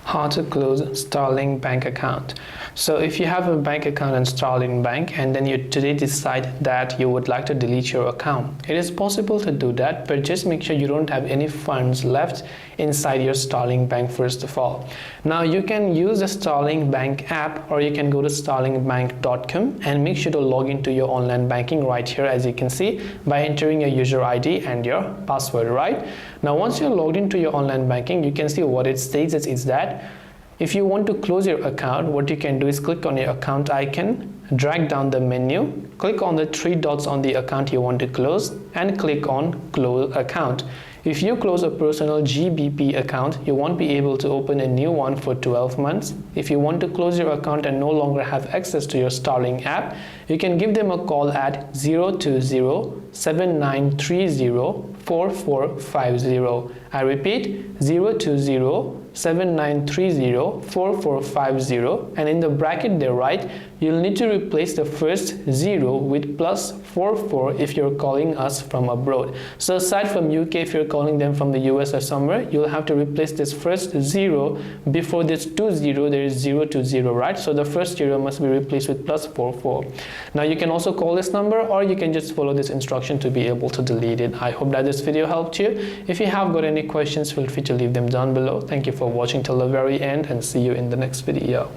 How to close Starling Bank account. So if you have a bank account in Starling Bank and then you today decide that you would like to delete your account, it is possible to do that, but just make sure you don't have any funds left inside your Starling Bank first of all. Now you can use the Starling Bank app, or you can go to starlingbank.com and make sure to log into your online banking right here, as you can see, by entering your user ID and your password. Right now, once you're logged into your online banking, you can see what it states is that if you want to close your account, what you can do is click on your account icon, drag down the menu, click on the three dots on the account you want to close, and click on close account. If you close a personal GBP account, you won't be able to open a new one for 12 months. If you want to close your account and no longer have access to your Starling app, you can give them a call at 020-7930-4450. I repeat, 020-7930-4450, and in the bracket they write, you'll need to replace the first 0 with plus 44 if you're calling us from abroad. So aside from UK, if you're calling them from the US or somewhere, you'll have to replace this first 0 before this 20. There is 020, right? So the first 0 must be replaced with plus 44. Now you can also call this number, or you can just follow this instruction to be able to delete it. I hope that this video helped you. If you have got any questions, feel free to leave them down below. Thank you for watching till the very end, and see you in the next video.